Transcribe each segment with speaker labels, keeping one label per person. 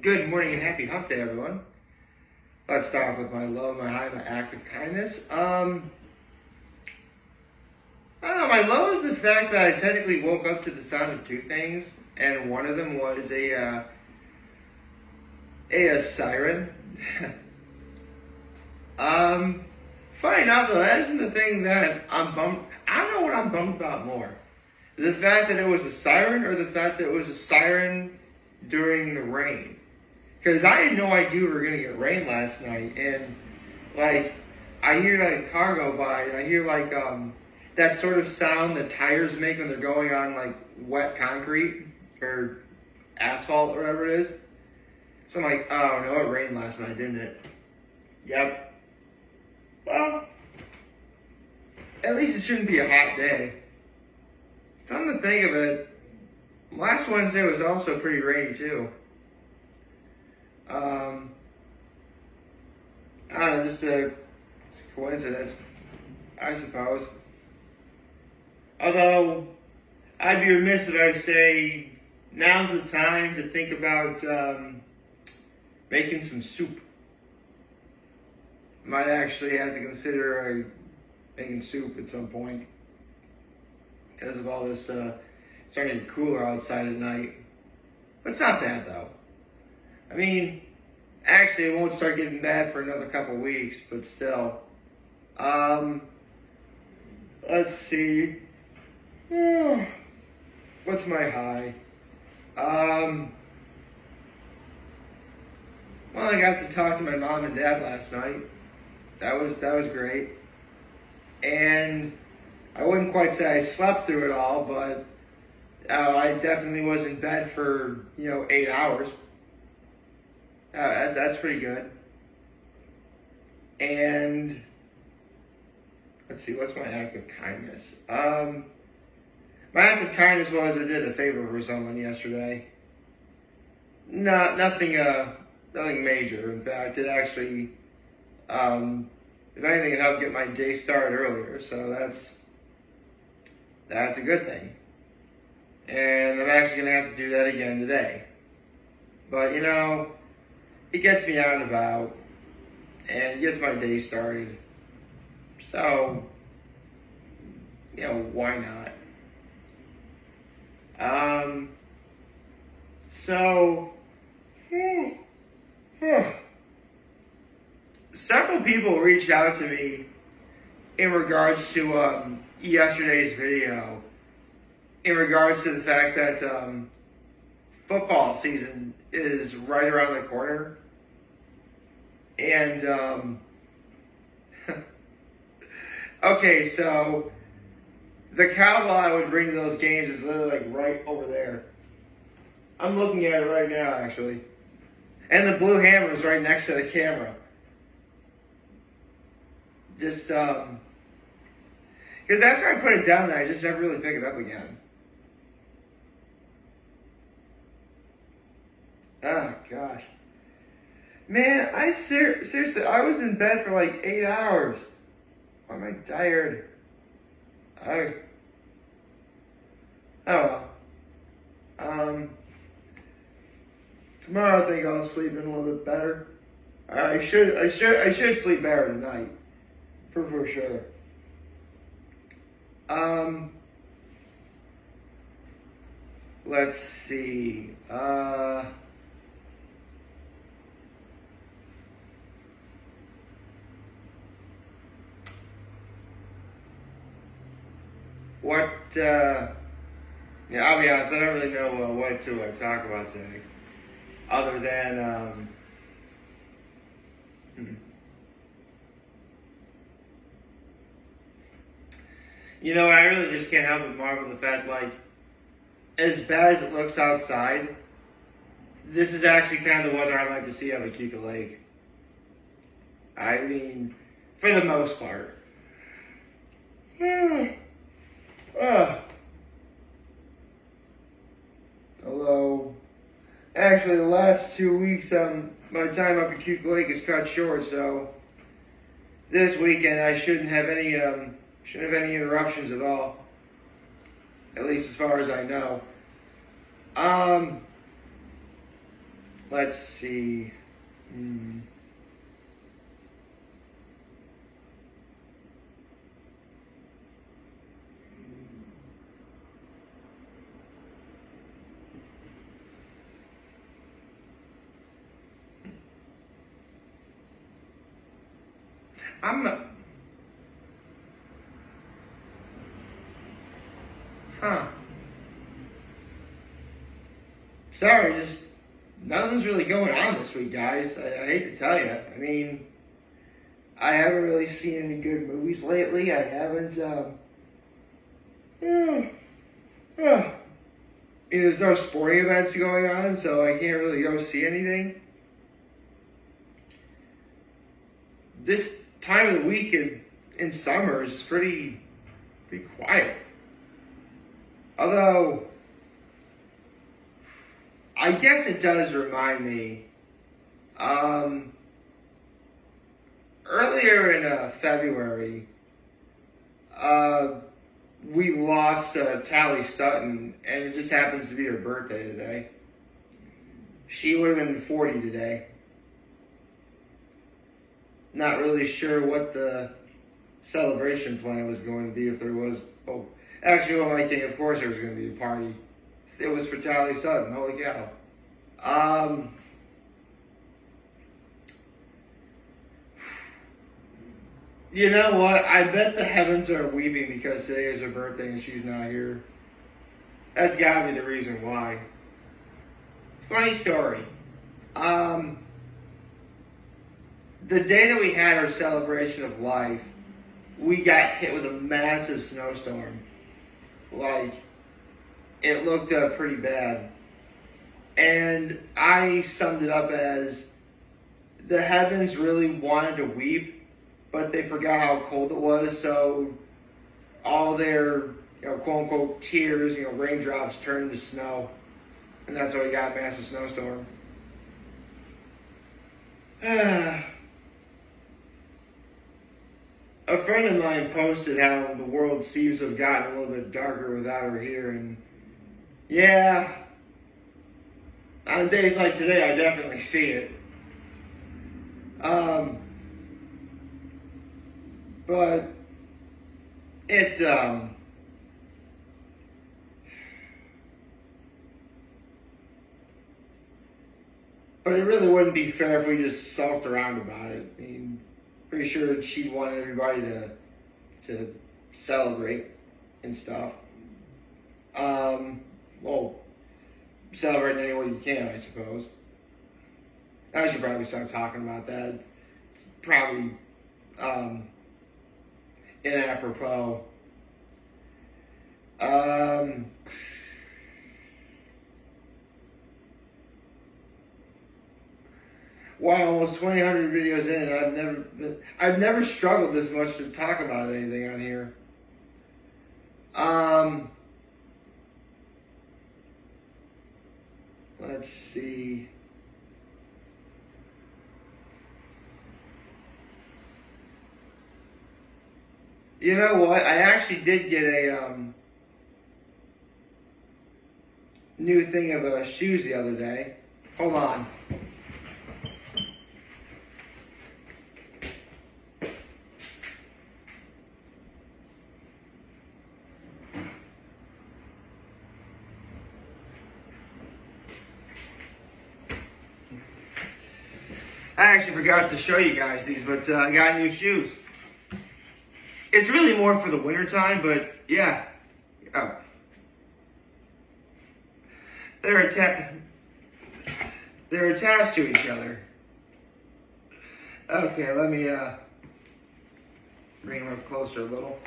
Speaker 1: Good morning and happy hump day, everyone. Let's start off with my low, my high, my act of kindness. I don't know, my low is the fact that I technically woke up to the sound of two things, and one of them was a siren. Funny enough though, that isn't the thing that I'm bummed. I don't know what I'm bummed about more. The fact that it was a siren or the fact that it was a siren during the rain. Because I had no idea we were going to get rain last night. And, I hear, a car go by, and I hear, that sort of sound that tires make when they're going on, wet concrete or asphalt or whatever it is. So I'm like, oh, no, it rained last night, didn't it? Yep. Well, at least it shouldn't be a hot day. Come to think of it, last Wednesday was also pretty rainy, too. I don't know, just a coincidence, I suppose. Although, I'd be remiss if I say now's the time to think about making some soup. Might actually have to consider making soup at some point because of all this starting to get cooler outside at night. But it's not bad though. I mean, actually, it won't start getting bad for another couple weeks, but still. Let's see. What's my high? Well, I got to talk to my mom and dad last night. That was great. And I wouldn't quite say I slept through it all, but I definitely was in bed for, 8 hours. That's pretty good. And let's see, what's my act of kindness? My act of kindness was I did a favor for someone yesterday. Nothing major. In fact, it actually, if anything, it helped get my day started earlier. So that's a good thing. And I'm actually gonna have to do that again today. But it gets me out and about and gets my day started. So, why not? Several people reached out to me in regards to yesterday's video, in regards to the fact that football season is right around the corner. And, okay, so the cowbell I would bring to those games is literally right over there. I'm looking at it right now, actually. And the blue hammer is right next to the camera. Just, because after I put it down there, I just never really pick it up again. Oh, gosh. Man, seriously, I was in bed for 8 hours. Why am I tired? Oh well. Tomorrow I think I'll sleep in a little bit better. I should sleep better tonight. For sure. Let's see. I'll be honest, I don't really know what to talk about today. Other than, I really just can't help but marvel at the fact, as bad as it looks outside, this is actually kind of the weather I like to see out of Keuka Lake. I mean, for the most part. Although, actually, the last 2 weeks, my time up at Keuka Lake is cut short, so this weekend I shouldn't have any interruptions at all. At least as far as I know. Let's see. Hmm. I'm. Huh. Sorry, just nothing's really going on this week, guys. I hate to tell you. I mean, I haven't really seen any good movies lately. I haven't. Yeah, yeah. There's no sporting events going on, so I can't really go see anything. This time of the week in summer is pretty quiet. Although, I guess it does remind me. Earlier in February, we lost Tally Sutton, and it just happens to be her birthday today. She would have been 40 today. Not really sure what the celebration plan was going to be, if there was. Oh, actually, what am I thinking? Of course there was going to be a party. It was for Tally Sutton. Holy cow. You know what? I bet the heavens are weeping because today is her birthday and she's not here. That's gotta be the reason why. Funny story. The day that we had our celebration of life, we got hit with a massive snowstorm. Like, it looked pretty bad. And I summed it up as the heavens really wanted to weep, but they forgot how cold it was, so all their, quote unquote tears, raindrops turned into snow. And that's why we got a massive snowstorm. A friend of mine posted how the world seems to have gotten a little bit darker without her here, and yeah, on days like today, I definitely see it. But it, but it really wouldn't be fair if we just sulked around about it. I mean, pretty sure she'd want everybody to celebrate and stuff. Well, celebrate in any way you can, I suppose. I should probably start talking about that. It's probably inapropos. Wow, almost 2,000 videos in. I've never struggled this much to talk about anything on here. Let's see. You know what? I actually did get a new thing of shoes the other day. Hold on. I actually forgot to show you guys these, but I got new shoes. It's really more for the winter time, but yeah. Oh. They're attached to each other. Okay, let me bring them up closer a little.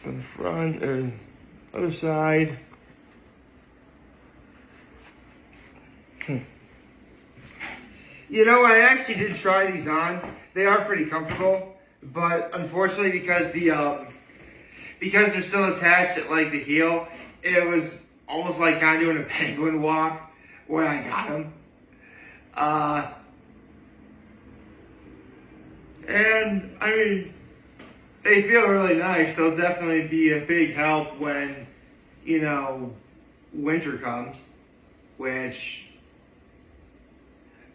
Speaker 1: On the front or other side. You know, I actually did try these on. They are pretty comfortable, but unfortunately, because they're still attached at like the heel, it was almost like kind of doing a penguin walk when I got them. And I mean, They feel really nice. They'll definitely be a big help when, winter comes, which,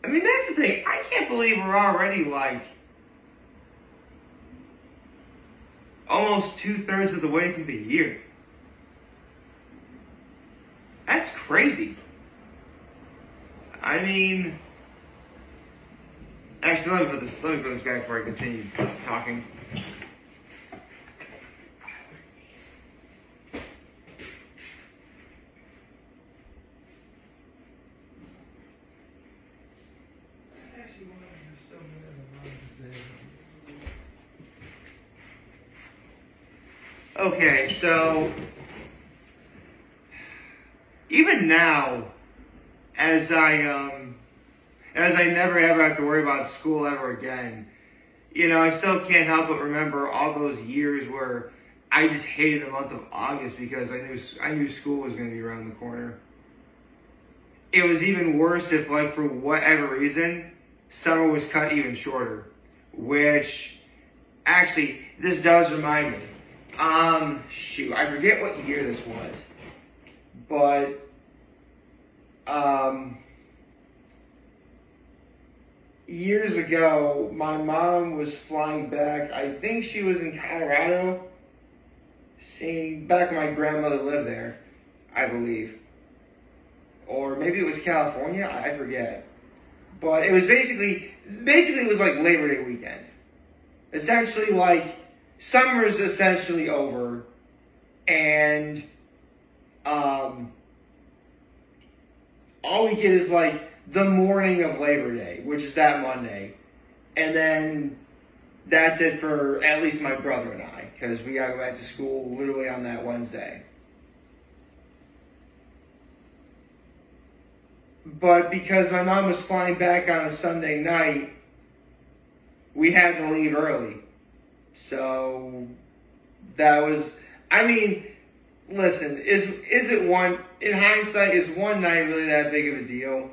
Speaker 1: I mean, that's the thing. I can't believe we're already like almost 2/3 of the way through the year. That's crazy. I mean, actually, let me put this back before I continue talking. Okay, so even now, as I never ever have to worry about school ever again, I still can't help but remember all those years where I just hated the month of August because I knew school was going to be around the corner. It was even worse if, like, for whatever reason, summer was cut even shorter. Which, actually, this does remind me. Shoot, I forget what year this was, but years ago, my mom was flying back. I think she was in Colorado, seeing back when my grandmother lived there, I believe. Or maybe it was California, I forget. But it was basically it was like Labor Day weekend. Essentially, like, summer's essentially over, and all we get is like the morning of Labor Day, which is that Monday, and then that's it for at least my brother and I, because we gotta go back to school literally on that Wednesday. But because my mom was flying back on a Sunday night, we had to leave early. So that was, I mean, listen, is it one, in hindsight, is one night really that big of a deal?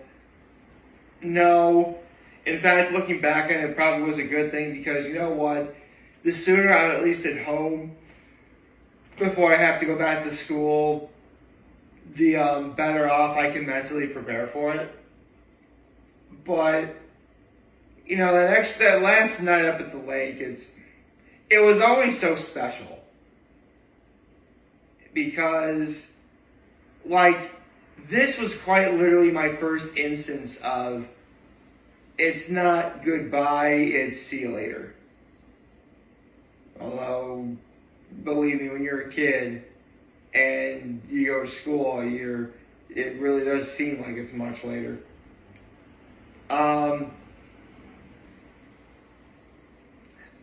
Speaker 1: No. In fact, looking back on it, it probably was a good thing because, you know what, the sooner I'm at least at home before I have to go back to school, the better off I can mentally prepare for it. But, that last night up at the lake, it was always so special. Because, like, this was quite literally my first instance of, it's not goodbye, it's see you later. Although, believe me, when you're a kid and you go to school, it really does seem like it's much later. I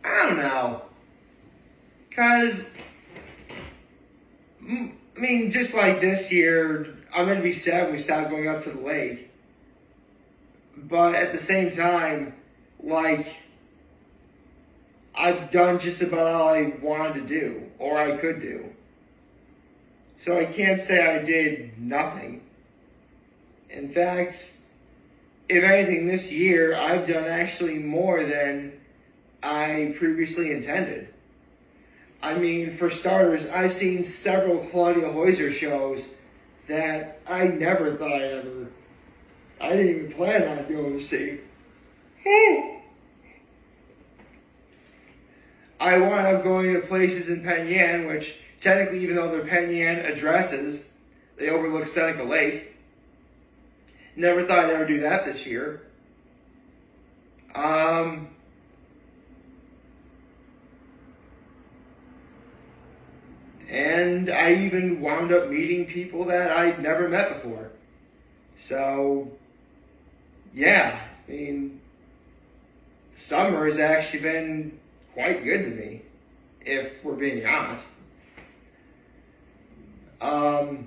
Speaker 1: don't know. Because, I mean, just like this year, I'm going to be sad when we stop going up to the lake. But at the same time, like, I've done just about all I wanted to do, or I could do. So I can't say I did nothing. In fact, if anything, this year, I've done actually more than I previously intended. I mean, for starters, I've seen several Claudia Hoiser shows that I never thought I didn't even plan on going to see. I wound up going to places in Penn Yan, which technically, even though they're Penn Yan addresses, they overlook Seneca Lake. Never thought I'd ever do that this year. And I even wound up meeting people that I'd never met before. So, yeah, I mean, summer has actually been quite good to me, if we're being honest. Although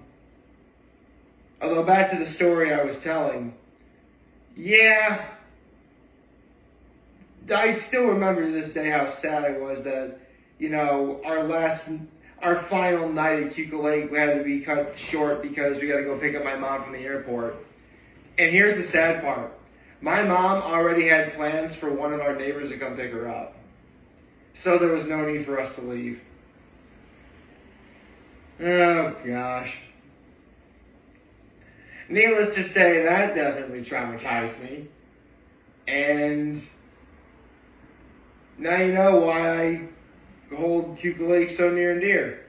Speaker 1: back to the story I was telling, yeah, I still remember to this day how sad I was that, our final night at Keuka Lake had to be cut short because we got to go pick up my mom from the airport. And here's the sad part. My mom already had plans for one of our neighbors to come pick her up. So there was no need for us to leave. Oh, gosh. Needless to say, that definitely traumatized me. And now you know why I hold Keuka Lake so near and dear.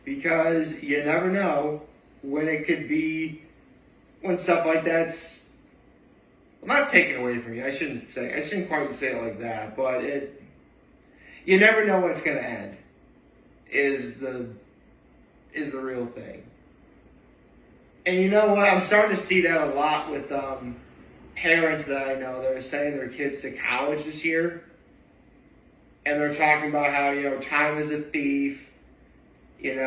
Speaker 1: Because you never know when it could be, when stuff like that's not taken away from you. I shouldn't quite say it like that, but you never know when it's going to end. Is the real thing. And you know what? I'm starting to see that a lot with parents that I know that are sending their kids to college this year. And they're talking about how, time is a thief. You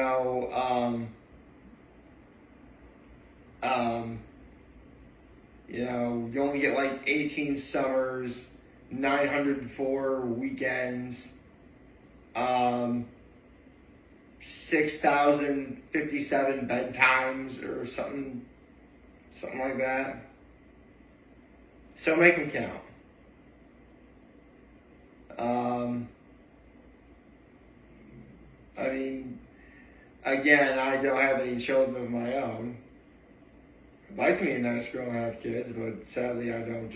Speaker 1: only get like 18 summers, 904 weekends, 6,057 bedtimes or something like that. So make them count. I mean, again, I don't have any children of my own. I'd like to be a nice girl and have kids, but sadly I haven't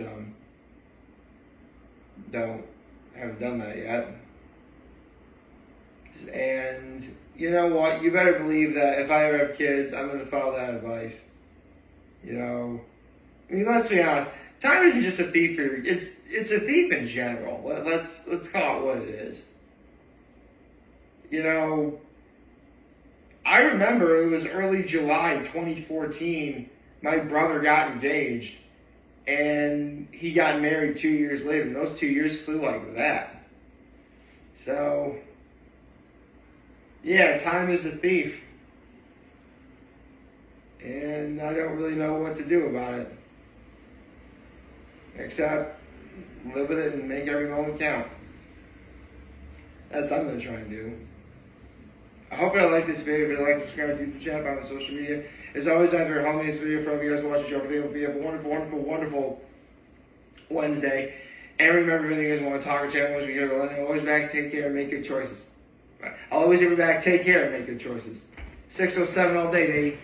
Speaker 1: done that yet. And you know what? You better believe that if I ever have kids, I'm going to follow that advice. I mean, let's be honest. Time isn't just a thief for you. It's a thief in general. Let's call it what it is. I remember it was early July 2014. My brother got engaged, and he got married 2 years later. And those 2 years flew like that. So, yeah, time is a thief. And I don't really know what to do about it. Except live with it and make every moment count. That's what I'm going to try and do. I hope you like this video. If you like, subscribe to the channel, find me on social media. As always, after helping this video from you guys watching the show, we have a wonderful, wonderful, wonderful Wednesday. And remember, if you guys want to talk or chat with me, always back, take care, and make good choices. I'll always have your back, take care, and make good choices. 607 all day, baby.